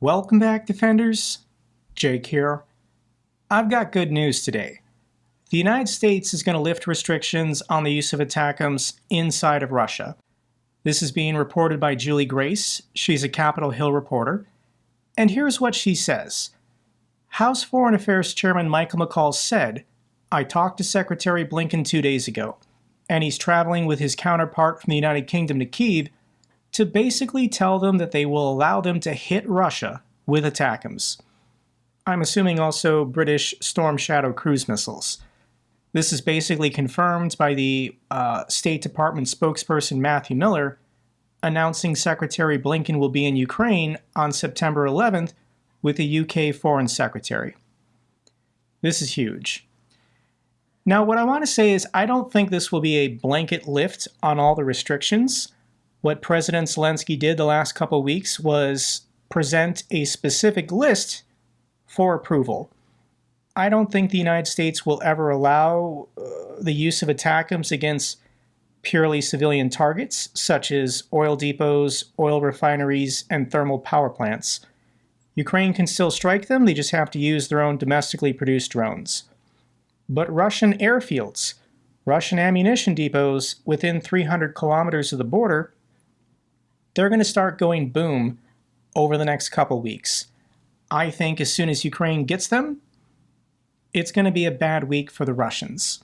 Welcome back, Defenders. Jake here. I've got good news today. The United States is going to lift restrictions on the use of ATACMS inside of Russia. This is being reported by Julie Grace. She's a Capitol Hill reporter. And here's what she says. House Foreign Affairs Chairman Michael McCaul said, "I talked to Secretary Blinken 2 days ago, and he's traveling with his counterpart from the United Kingdom to Kyiv to basically tell them that they will allow them to hit Russia with ATACMS." I'm assuming also British Storm Shadow cruise missiles. This is basically confirmed by the State Department spokesperson Matthew Miller, announcing Secretary Blinken will be in Ukraine on September 11th with the UK Foreign Secretary. This is huge. Now, what I want to say is I don't think this will be a blanket lift on all the restrictions. What President Zelensky did the last couple of weeks was present a specific list for approval. I don't think the United States will ever allow the use of ATACMS against purely civilian targets, such as oil depots, oil refineries, and thermal power plants. Ukraine can still strike them, they just have to use their own domestically produced drones. But Russian airfields, Russian ammunition depots within 300 kilometers of the border, they're going to start going boom over the next couple weeks. I think as soon as Ukraine gets them, it's going to be a bad week for the Russians.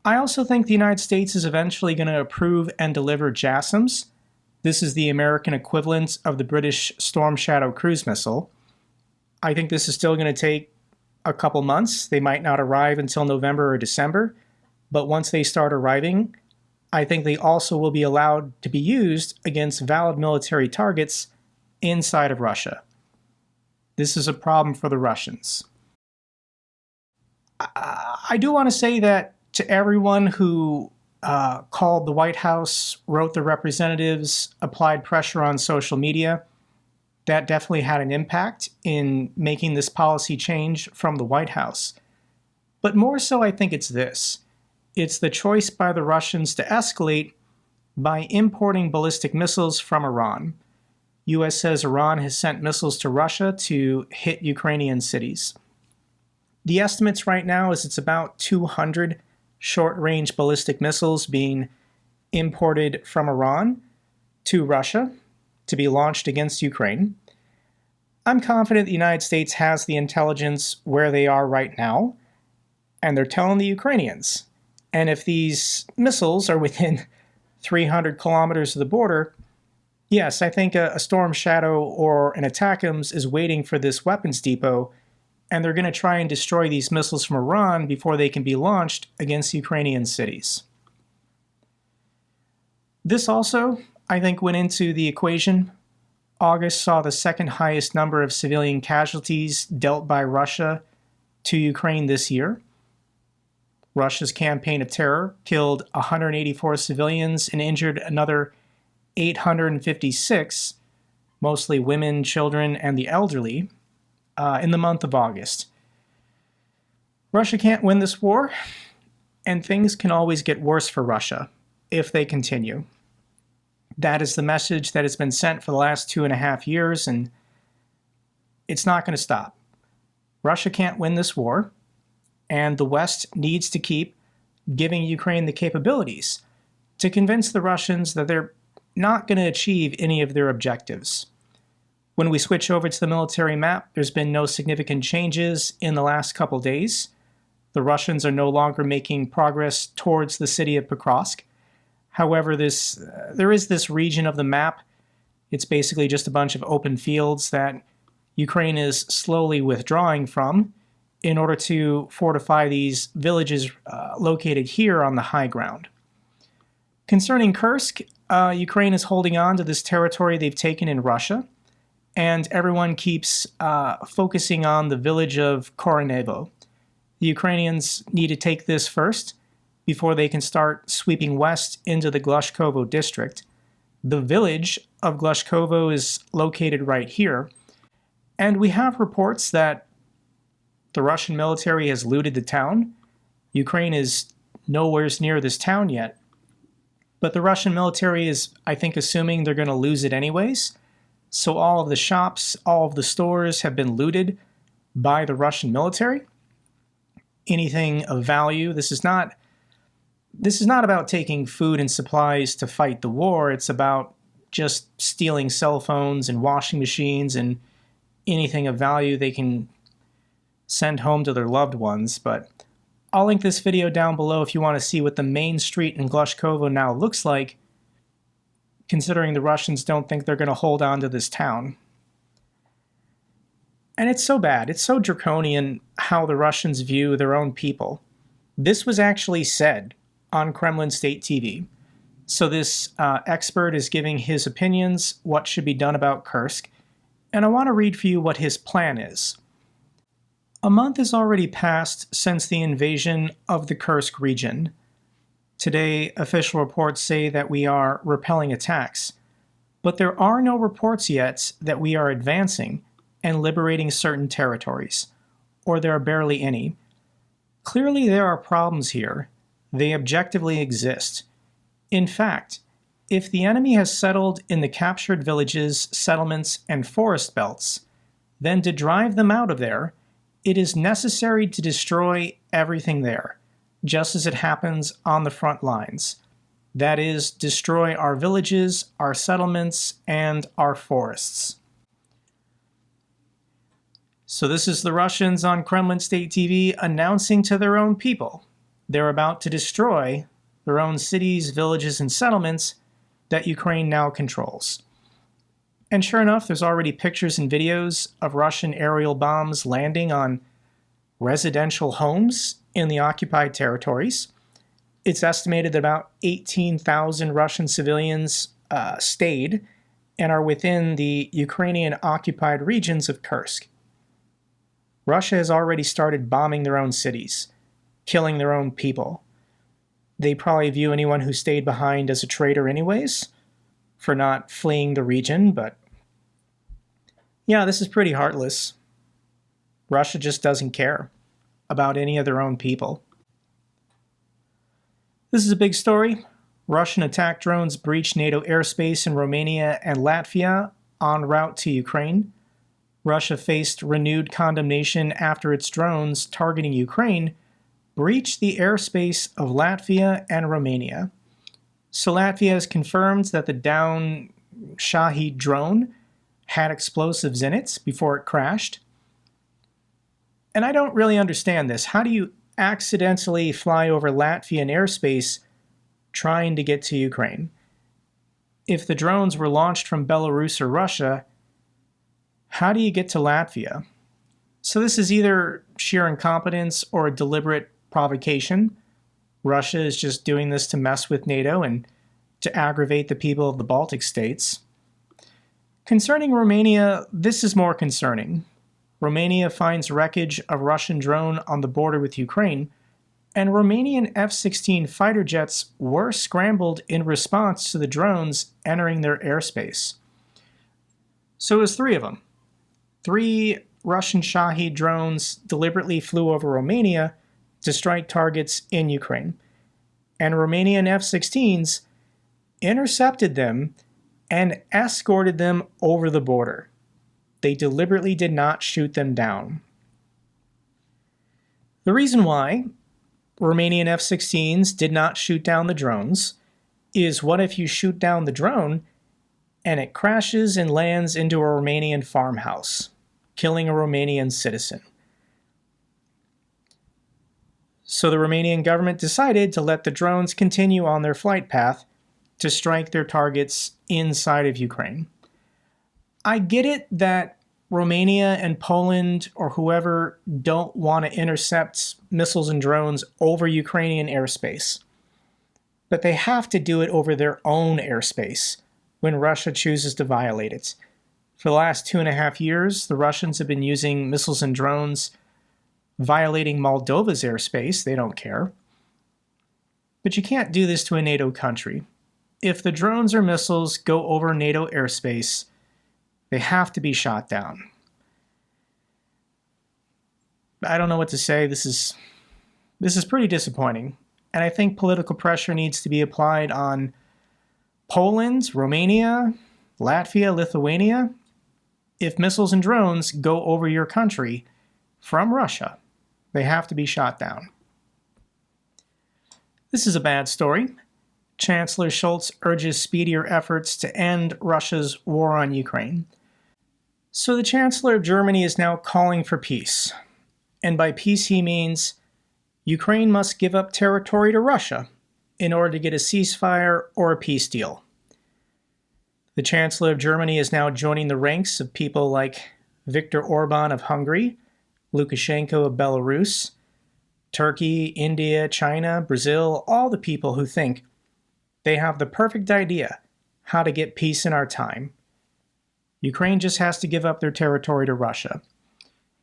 I also think the United States is eventually going to approve and deliver JASSMs. This is the American equivalent of the British Storm Shadow cruise missile. I think this is still going to take a couple months. They might not arrive until November or December, but once they start arriving, I think they also will be allowed to be used against valid military targets inside of Russia. This is a problem for the Russians. I do want to say that to everyone who called the White House, wrote the representatives, applied pressure on social media, that definitely had an impact in making this policy change from the White House. But more so, I think it's this. It's the choice by the Russians to escalate by importing ballistic missiles from Iran. U.S. says Iran has sent missiles to Russia to hit Ukrainian cities. The estimates right now is it's about 200 short-range ballistic missiles being imported from Iran to Russia to be launched against Ukraine. I'm confident the United States has the intelligence where they are right now, and they're telling the Ukrainians. And if these missiles are within 300 kilometers of the border, yes, I think a Storm Shadow or an ATACMS is waiting for this weapons depot, and they're going to try and destroy these missiles from Iran before they can be launched against Ukrainian cities. This also, I think, went into the equation. August saw the second highest number of civilian casualties dealt by Russia to Ukraine this year. Russia's campaign of terror killed 184 civilians and injured another 856, mostly women, children, and the elderly, in the month of August. Russia can't win this war, and things can always get worse for Russia if they continue. That is the message that has been sent for the last 2.5 years, and it's not going to stop. Russia can't win this war, and the West needs to keep giving Ukraine the capabilities to convince the Russians that they're not going to achieve any of their objectives. When we switch over to the military map, there's been no significant changes in the last couple days. The Russians are no longer making progress towards the city of Kursk. However, there is this region of the map. It's basically just a bunch of open fields that Ukraine is slowly withdrawing from in order to fortify these villages located here on the high ground. Concerning Kursk, Ukraine is holding on to this territory they've taken in Russia, and everyone keeps focusing on the village of Koronevo. The Ukrainians need to take this first before they can start sweeping west into the Glushkovo district. The village of Glushkovo is located right here, and we have reports that the Russian military has looted the town. Ukraine is nowhere near this town yet, but the Russian military is, I think, assuming they're going to lose it anyways. So all of the shops, all of the stores have been looted by the Russian military. Anything of value. This is not about taking food and supplies to fight the war. It's about just stealing cell phones and washing machines and anything of value they can send home to their loved ones. But I'll link this video down below if you want to see what the main street in Glushkovo now looks like, considering the Russians don't think they're going to hold on to this town. And it's so bad. It's so draconian how the Russians view their own people. This was actually said on Kremlin state TV. So this expert is giving his opinions, what should be done about Kursk, and I want to read for you what his plan is. A month has already passed since the invasion of the Kursk region. Today, official reports say that we are repelling attacks, but there are no reports yet that we are advancing and liberating certain territories, or there are barely any. Clearly there are problems here. They objectively exist. In fact, if the enemy has settled in the captured villages, settlements, and forest belts, then to drive them out of there, it is necessary to destroy everything there, just as it happens on the front lines. That is, destroy our villages, our settlements, and our forests. So this is the Russians on Kremlin state TV announcing to their own people they're about to destroy their own cities, villages, and settlements that Ukraine now controls. And sure enough, there's already pictures and videos of Russian aerial bombs landing on residential homes in the occupied territories. It's estimated that about 18,000 Russian civilians stayed and are within the Ukrainian occupied regions of Kursk. Russia has already started bombing their own cities, killing their own people. They probably view anyone who stayed behind as a traitor anyways, for not fleeing the region, but yeah, this is pretty heartless. Russia just doesn't care about any of their own people. This is a big story. Russian attack drones breached NATO airspace in Romania and Latvia en route to Ukraine. Russia faced renewed condemnation after its drones targeting Ukraine breached the airspace of Latvia and Romania. So Latvia has confirmed that the downed Shahed drone had explosives in it before it crashed. And I don't really understand this. How do you accidentally fly over Latvian airspace trying to get to Ukraine? If the drones were launched from Belarus or Russia, how do you get to Latvia? So this is either sheer incompetence or a deliberate provocation. Russia is just doing this to mess with NATO and to aggravate the people of the Baltic states. Concerning Romania, this is more concerning. Romania finds wreckage of Russian drone on the border with Ukraine, and Romanian F-16 fighter jets were scrambled in response to the drones entering their airspace. So it was 3 of them. 3 Russian Shahed drones deliberately flew over Romania to strike targets in Ukraine, and Romanian F-16s intercepted them and escorted them over the border. They deliberately did not shoot them down. The reason why Romanian F-16s did not shoot down the drones is, what if you shoot down the drone and it crashes and lands into a Romanian farmhouse, killing a Romanian citizen? So the Romanian government decided to let the drones continue on their flight path to strike their targets inside of Ukraine. I get it that Romania and Poland or whoever don't want to intercept missiles and drones over Ukrainian airspace, but they have to do it over their own airspace when Russia chooses to violate it. For the last 2.5 years, the Russians have been using missiles and drones violating Moldova's airspace. They don't care. But you can't do this to a NATO country. If the drones or missiles go over NATO airspace, they have to be shot down. I don't know what to say. This is pretty disappointing. And I think political pressure needs to be applied on Poland, Romania, Latvia, Lithuania, if missiles and drones go over your country from Russia, they have to be shot down. This is a bad story. Chancellor Scholz urges speedier efforts to end Russia's war on Ukraine. So the Chancellor of Germany is now calling for peace. And by peace he means Ukraine must give up territory to Russia in order to get a ceasefire or a peace deal. The Chancellor of Germany is now joining the ranks of people like Viktor Orban of Hungary, Lukashenko of Belarus, Turkey, India, China, Brazil, all the people who think they have the perfect idea how to get peace in our time. Ukraine just has to give up their territory to Russia.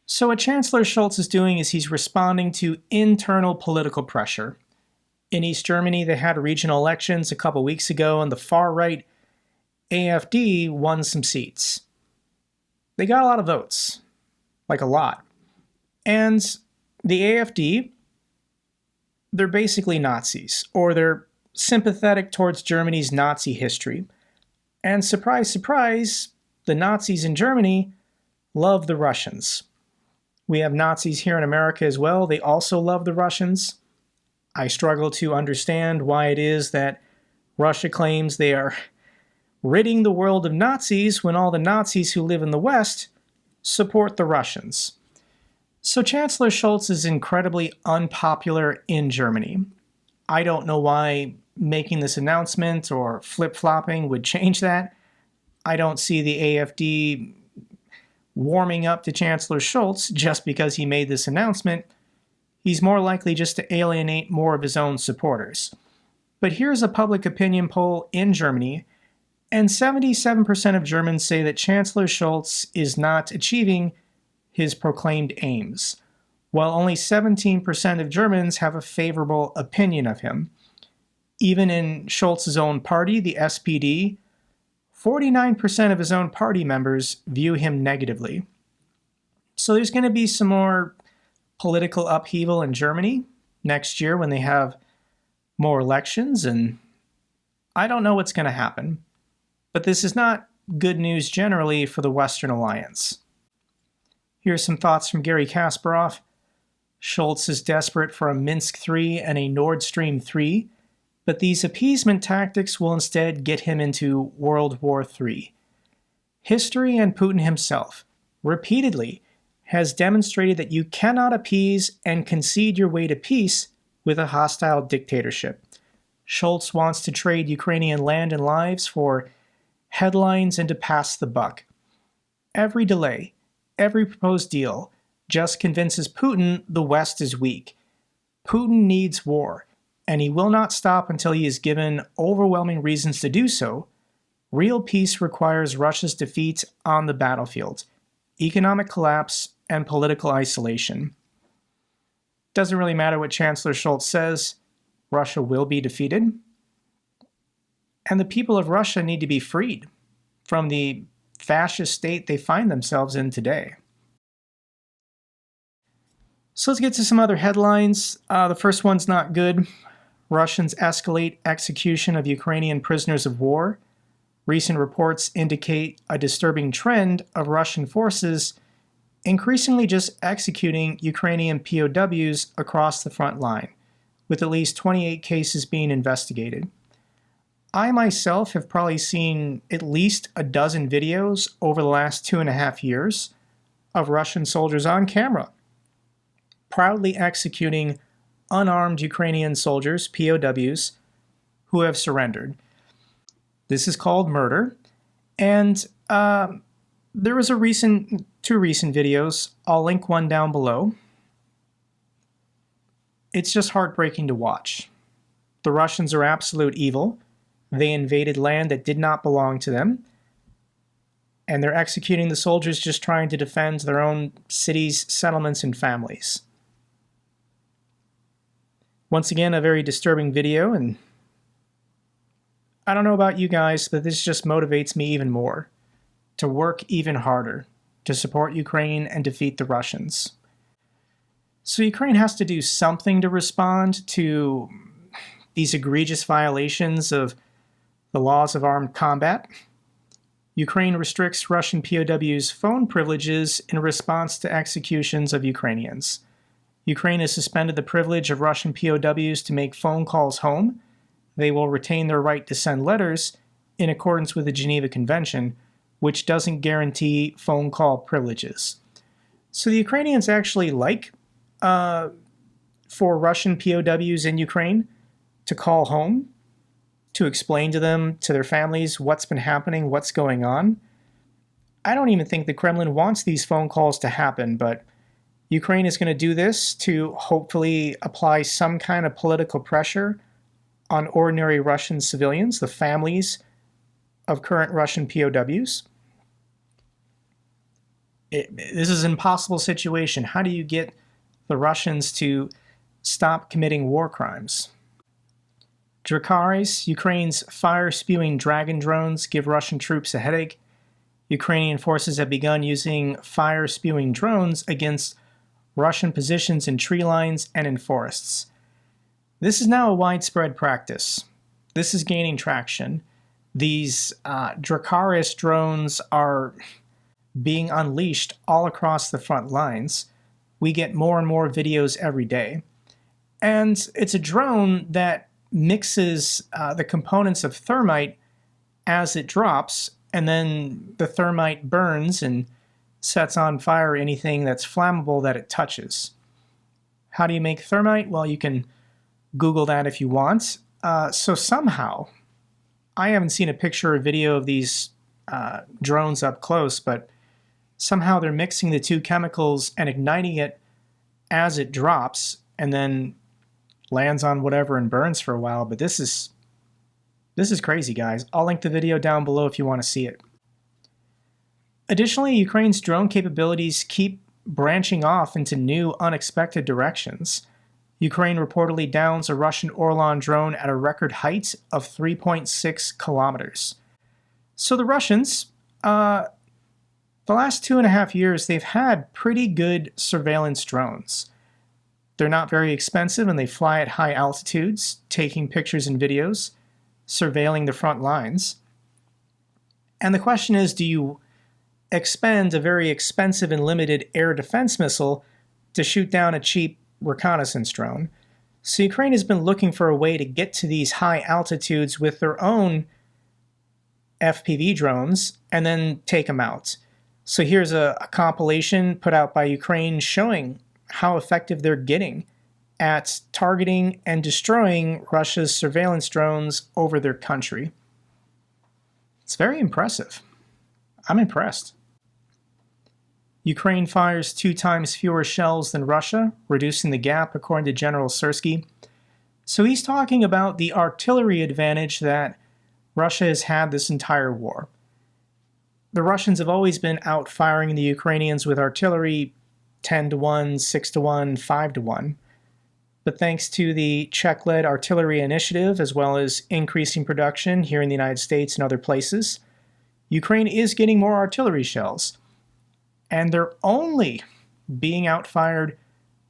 So what Chancellor Scholz is doing is he's responding to internal political pressure. In East Germany, they had regional elections a couple weeks ago, and the far-right AfD won some seats. They got a lot of votes, like a lot. And the AfD, they're basically Nazis, or they're sympathetic towards Germany's Nazi history. And surprise, surprise, the Nazis in Germany love the Russians. We have Nazis here in America as well. They also love the Russians. I struggle to understand why it is that Russia claims they are ridding the world of Nazis when all the Nazis who live in the West support the Russians. So Chancellor Scholz is incredibly unpopular in Germany. I don't know why making this announcement or flip-flopping would change that. I don't see the AfD warming up to Chancellor Scholz just because he made this announcement. He's more likely just to alienate more of his own supporters. But here's a public opinion poll in Germany, and 77% of Germans say that Chancellor Scholz is not achieving his proclaimed aims, while only 17% of Germans have a favorable opinion of him. Even in Scholz's own party, the SPD, 49% of his own party members view him negatively. So there's going to be some more political upheaval in Germany next year when they have more elections, and I don't know what's going to happen. But this is not good news generally for the Western Alliance. Here's some thoughts from Garry Kasparov. Scholz is desperate for a Minsk III and a Nord Stream 3, but these appeasement tactics will instead get him into World War III. History and Putin himself repeatedly has demonstrated that you cannot appease and concede your way to peace with a hostile dictatorship. Scholz wants to trade Ukrainian land and lives for headlines and to pass the buck. Every delay, every proposed deal just convinces Putin the West is weak. Putin needs war, and he will not stop until he is given overwhelming reasons to do so. Real peace requires Russia's defeat on the battlefield, economic collapse, and political isolation. Doesn't really matter what Chancellor Scholz says, Russia will be defeated. And the people of Russia need to be freed from the fascist state they find themselves in today. So let's get to some other headlines. The first one's not good. Russians escalate execution of Ukrainian prisoners of war. Recent reports indicate a disturbing trend of Russian forces increasingly just executing Ukrainian POWs across the front line, with at least 28 cases being investigated. I myself have probably seen at least a dozen videos over the last 2.5 years of Russian soldiers on camera proudly executing unarmed Ukrainian soldiers, POWs, who have surrendered. This is called murder, and there was two recent videos. I'll link one down below. It's just heartbreaking to watch. The Russians are absolute evil. They invaded land that did not belong to them, and they're executing the soldiers just trying to defend their own cities, settlements, and families. Once again, a very disturbing video, and I don't know about you guys, but this just motivates me even more to work even harder to support Ukraine and defeat the Russians. So Ukraine has to do something to respond to these egregious violations of the laws of armed combat. Ukraine restricts Russian POWs' phone privileges in response to executions of Ukrainians. Ukraine has suspended the privilege of Russian POWs to make phone calls home. They will retain their right to send letters in accordance with the Geneva Convention, which doesn't guarantee phone call privileges. So the Ukrainians actually like for Russian POWs in Ukraine to call home, to explain to them, to their families, what's been happening, what's going on. I don't even think the Kremlin wants these phone calls to happen, but Ukraine is going to do this to hopefully apply some kind of political pressure on ordinary Russian civilians, the families of current Russian POWs. This is an impossible situation. How do you get the Russians to stop committing war crimes? Drakaris, Ukraine's fire-spewing dragon drones, give Russian troops a headache. Ukrainian forces have begun using fire-spewing drones against Russian positions in tree lines and in forests. This is now a widespread practice. This is gaining traction. These Drakaris drones are being unleashed all across the front lines. We get more and more videos every day. And it's a drone that mixes the components of thermite as it drops, and then the thermite burns and sets on fire anything that's flammable that it touches. How do you make thermite? Well, you can Google that if you want. So somehow, I haven't seen a picture or video of these drones up close, but somehow they're mixing the two chemicals and igniting it as it drops and then lands on whatever and burns for a while. But this is crazy, guys. I'll link the video down below if you want to see it. Additionally, Ukraine's drone capabilities keep branching off into new, unexpected directions. Ukraine reportedly downs a Russian Orlan drone at a record height of 3.6 kilometers. So the Russians, the last 2.5 years, they've had pretty good surveillance drones. They're not very expensive and they fly at high altitudes, taking pictures and videos, surveilling the front lines. And the question is, do you expend a very expensive and limited air defense missile to shoot down a cheap reconnaissance drone? So Ukraine has been looking for a way to get to these high altitudes with their own FPV drones and then take them out. So here's a compilation put out by Ukraine showing how effective they're getting at targeting and destroying Russia's surveillance drones over their country. It's very impressive. I'm impressed. Ukraine fires 2 times fewer shells than Russia, reducing the gap, according to General Sursky. So he's talking about the artillery advantage that Russia has had this entire war. The Russians have always been out firing the Ukrainians with artillery 10-1, 6-1, 5-1. But thanks to the Czech-led artillery initiative, as well as increasing production here in the United States and other places, Ukraine is getting more artillery shells. And they're only being outfired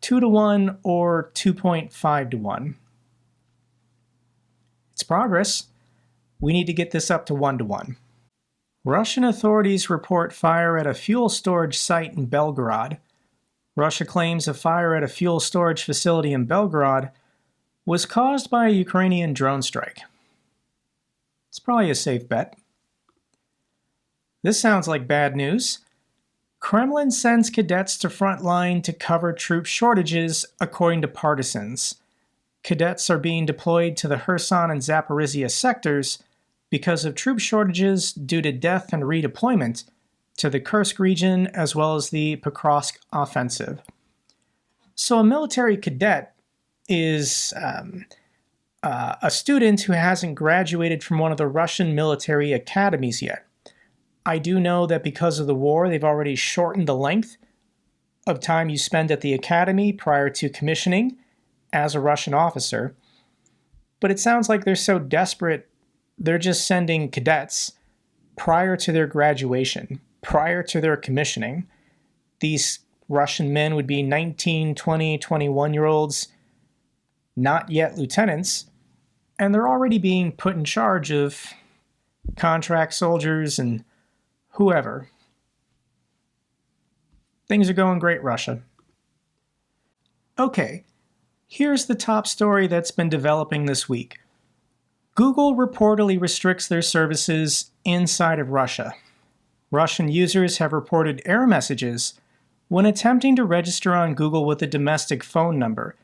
2-1 or 2.5-1. It's progress. We need to get this up to 1-1. Russian authorities report fire at a fuel storage site in Belgorod. Russia claims a fire at a fuel storage facility in Belgorod was caused by a Ukrainian drone strike. It's probably a safe bet. This sounds like bad news. Kremlin sends cadets to front line to cover troop shortages, according to partisans. Cadets are being deployed to the Kherson and Zaporizhia sectors because of troop shortages due to death and redeployment to the Kursk region as well as the Pokrovsk offensive. So a military cadet is a student who hasn't graduated from one of the Russian military academies yet. I do know that because of the war, they've already shortened the length of time you spend at the academy prior to commissioning as a Russian officer. But it sounds like they're so desperate, they're just sending cadets prior to their graduation, prior to their commissioning. These Russian men would be 19, 20, 21-year-olds, not yet lieutenants, and they're already being put in charge of contract soldiers and whoever. Things are going great, Russia. Okay, here's the top story that's been developing this week. Google reportedly restricts their services inside of Russia. Russian users have reported error messages when attempting to register on Google with a domestic phone number.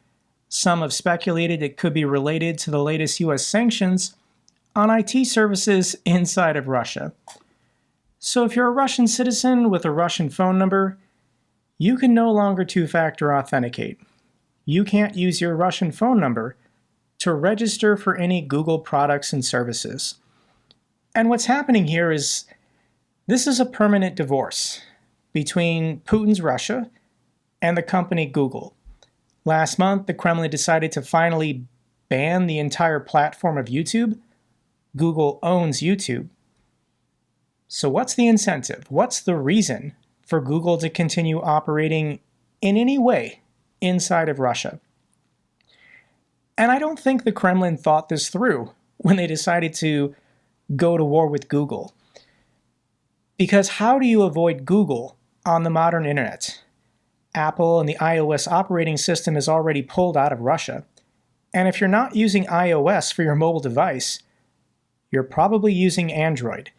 Some have speculated it could be related to the latest US sanctions on IT services inside of Russia. So if you're a Russian citizen with a Russian phone number, you can no longer two-factor authenticate. You can't use your Russian phone number to register for any Google products and services. And what's happening here is this is a permanent divorce between Putin's Russia and the company Google. Last month, the Kremlin decided to finally ban the entire platform of YouTube. Google owns YouTube. So what's the incentive? What's the reason for Google to continue operating in any way inside of Russia? And I don't think the Kremlin thought this through when they decided to go to war with Google. Because how do you avoid Google on the modern internet? Apple and the iOS operating system is already pulled out of Russia. And if you're not using iOS for your mobile device, you're probably using Android.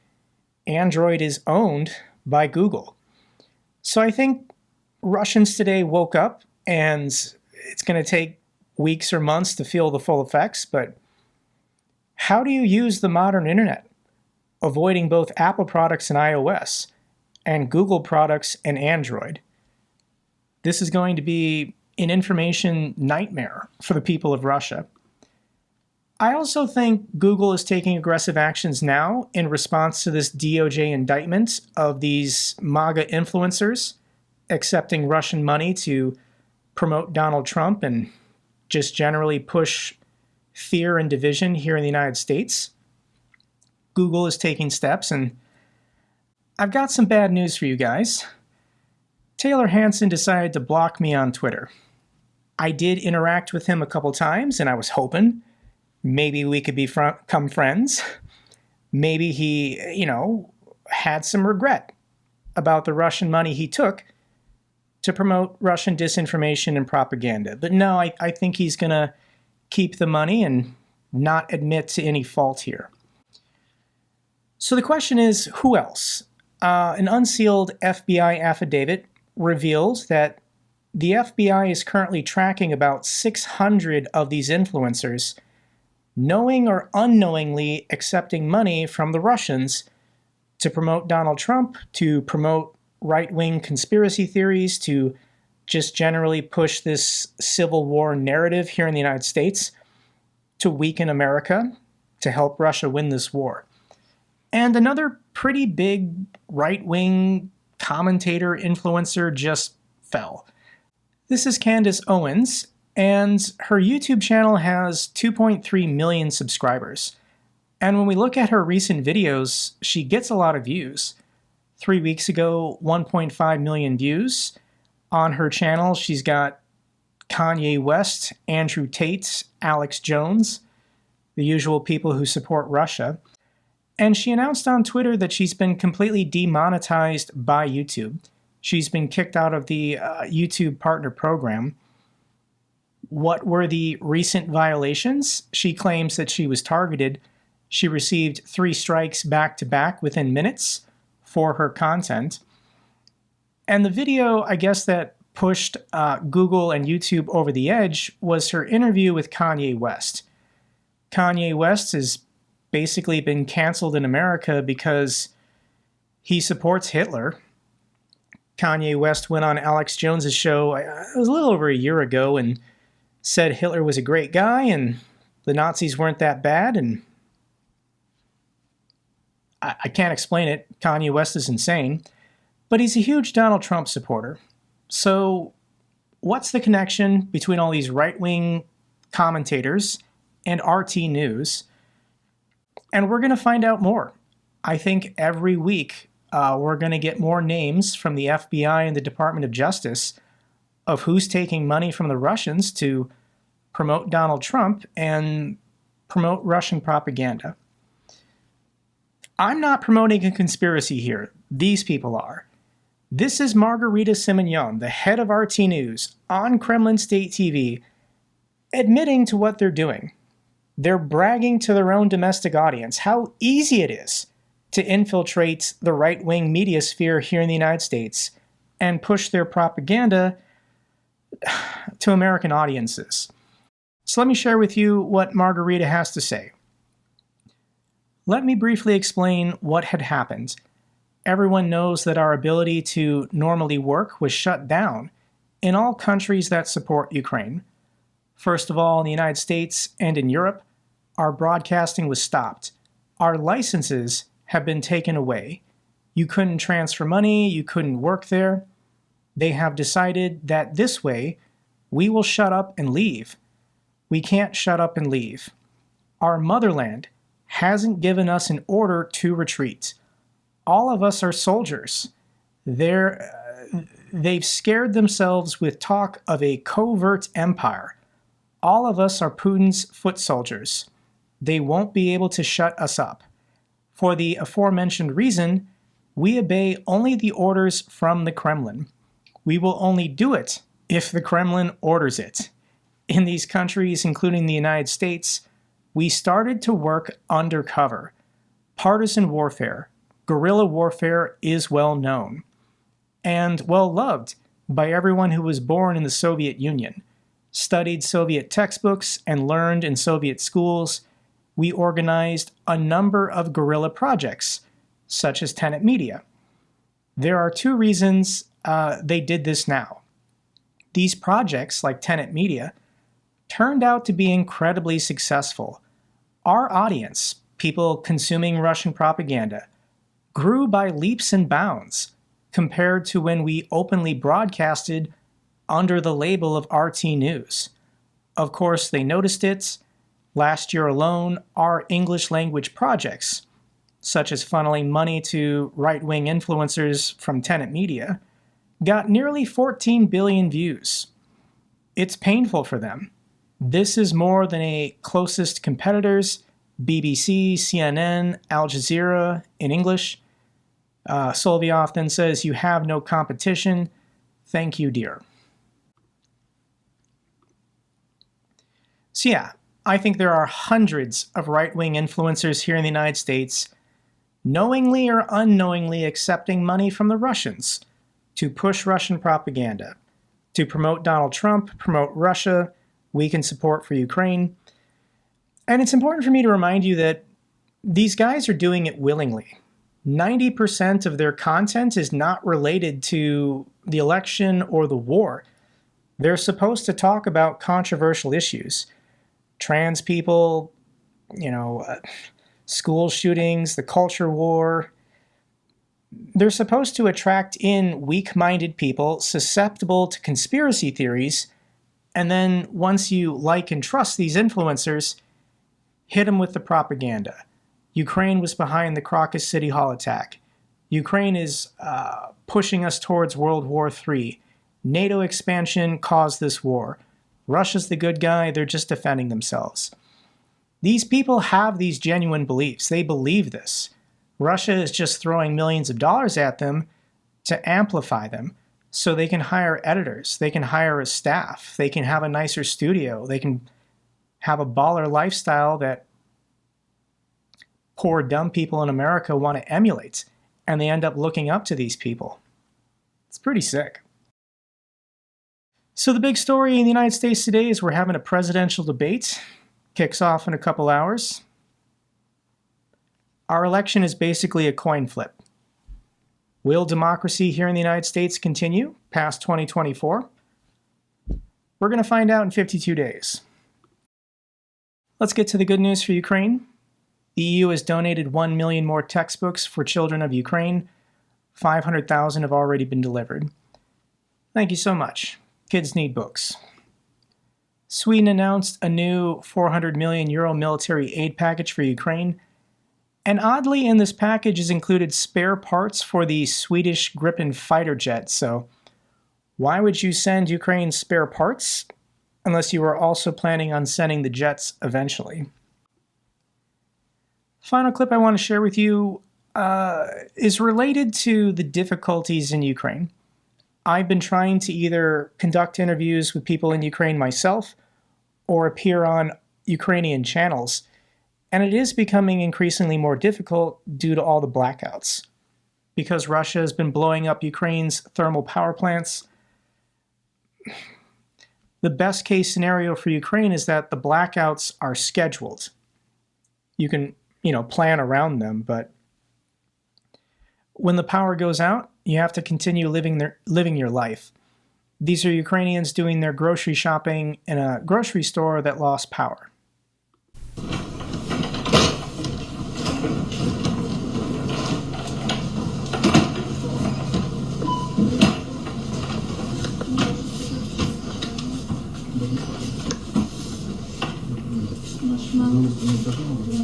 Android is owned by Google. So I think Russians today woke up, and it's going to take weeks or months to feel the full effects, but how do you use the modern internet, avoiding both Apple products and iOS, and Google products and Android? This is going to be an information nightmare for the people of Russia. I also think Google is taking aggressive actions now in response to this DOJ indictment of these MAGA influencers accepting Russian money to promote Donald Trump and just generally push fear and division here in the United States. Google is taking steps, and I've got some bad news for you guys. Taylor Hanson decided to block me on Twitter. I did interact with him a couple times, and I was hoping maybe we could become friends. Maybe he, had some regret about the Russian money he took to promote Russian disinformation and propaganda. But no, I think he's going to keep the money and not admit to any fault here. So the question is, who else? An unsealed FBI affidavit revealed that the FBI is currently tracking about 600 of these influencers, knowing or unknowingly accepting money from the Russians to promote Donald Trump, to promote right-wing conspiracy theories, to just generally push this civil war narrative here in the United States, to weaken America, to help Russia win this war. And another pretty big right-wing commentator influencer just fell. This is Candace Owens, and her YouTube channel has 2.3 million subscribers. And when we look at her recent videos, she gets a lot of views. 3 weeks ago, 1.5 million views. On her channel, she's got Kanye West, Andrew Tate, Alex Jones, the usual people who support Russia. And she announced on Twitter that she's been completely demonetized by YouTube. She's been kicked out of the YouTube Partner Program. What were the recent violations? She claims that she was targeted. She received 3 strikes back-to-back within minutes for her content. And the video, I guess, that pushed Google and YouTube over the edge was her interview with Kanye West. Kanye West has basically been canceled in America because he supports Hitler. Kanye West went on Alex Jones's show, it was a little over a year ago, and said Hitler was a great guy and the Nazis weren't that bad, and I can't explain it. Kanye West is insane, but he's a huge Donald Trump supporter. So what's the connection between all these right-wing commentators and RT News? And we're going to find out more. I think every week we're going to get more names from the FBI and the Department of Justice of who's taking money from the Russians to promote Donald Trump and promote Russian propaganda. I'm not promoting a conspiracy here. These people are. This is Margarita Simonyan, the head of RT News, on Kremlin State TV, admitting to what they're doing. They're bragging to their own domestic audience how easy it is to infiltrate the right-wing media sphere here in the United States and push their propaganda to American audiences. So let me share with you what Margarita has to say. Let me briefly explain what had happened. Everyone knows that our ability to normally work was shut down in all countries that support Ukraine. First of all, in the United States and in Europe, our broadcasting was stopped. Our licenses have been taken away. You couldn't transfer money, you couldn't work there. They have decided that this way, we will shut up and leave. We can't shut up and leave. Our motherland hasn't given us an order to retreat. All of us are soldiers. They've scared themselves with talk of a covert empire. All of us are Putin's foot soldiers. They won't be able to shut us up. For the aforementioned reason, we obey only the orders from the Kremlin. We will only do it if the Kremlin orders it. In these countries, including the United States, we started to work undercover. Partisan warfare, guerrilla warfare is well known and well loved by everyone who was born in the Soviet Union, studied Soviet textbooks, and learned in Soviet schools. We organized a number of guerrilla projects, such as Tenet Media. There are two reasons they did this now. These projects, like Tenet Media, turned out to be incredibly successful. Our audience, people consuming Russian propaganda, grew by leaps and bounds compared to when we openly broadcasted under the label of RT News. Of course, they noticed it. Last year alone, our English language projects, such as funneling money to right-wing influencers from Tenet Media, got nearly 14 billion views. It's painful for them. This is more than a closest competitors, BBC, CNN, Al Jazeera in English. Solyov then says, "You have no competition. Thank you, dear." So yeah, I think there are hundreds of right-wing influencers here in the United States knowingly or unknowingly accepting money from the Russians to push Russian propaganda, to promote Donald Trump, promote Russia, weaken support for Ukraine. And it's important for me to remind you that these guys are doing it willingly. 90% of their content is not related to the election or the war. They're supposed to talk about controversial issues. Trans people, school shootings, the culture war. They're supposed to attract in weak-minded people susceptible to conspiracy theories, and then once you like and trust these influencers, hit them with the propaganda. Ukraine was behind the Crocus City Hall attack. Ukraine is pushing us towards World War III. NATO expansion caused this war. Russia's the good guy, they're just defending themselves. These people have these genuine beliefs. They believe this. Russia is just throwing millions of dollars at them to amplify them so they can hire editors, they can hire a staff, they can have a nicer studio, they can have a baller lifestyle that poor dumb people in America want to emulate, and they end up looking up to these people. It's pretty sick. So the big story in the United States today is we're having a presidential debate. Kicks off in a couple hours. Our election is basically a coin flip. Will democracy here in the United States continue past 2024? We're going to find out in 52 days. Let's get to the good news for Ukraine. The EU has donated 1 million more textbooks for children of Ukraine. 500,000 have already been delivered. Thank you so much. Kids need books. Sweden announced a new €400 million military aid package for Ukraine. And oddly, in this package is included spare parts for the Swedish Gripen fighter jet. So why would you send Ukraine spare parts unless you were also planning on sending the jets eventually? Final clip I want to share with you. is related to the difficulties in Ukraine. I've been trying to either conduct interviews with people in Ukraine myself or appear on Ukrainian channels, and it is becoming increasingly more difficult due to all the blackouts. Because Russia has been blowing up Ukraine's thermal power plants, the best case scenario for Ukraine is that the blackouts are scheduled. You can, plan around them, but when the power goes out, you have to continue living your life. These are Ukrainians doing their grocery shopping in a grocery store that lost power.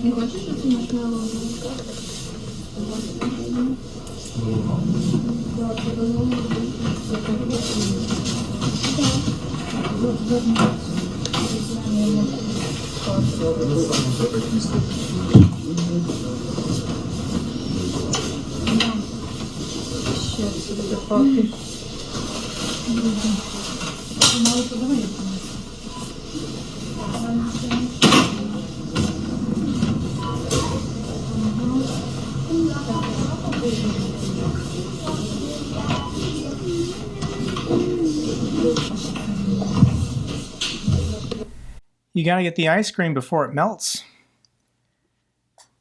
Не хочеш оці маршмеллоу? You gotta get the ice cream before it melts.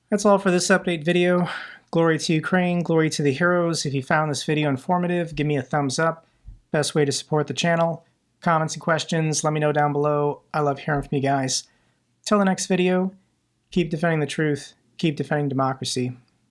That's all for this update video. Glory to Ukraine, glory to the heroes. If you found this video informative, give me a thumbs up. Best way to support the channel. Comments and questions, let me know down below. I love hearing from you guys. Till the next video, keep defending the truth, keep defending democracy.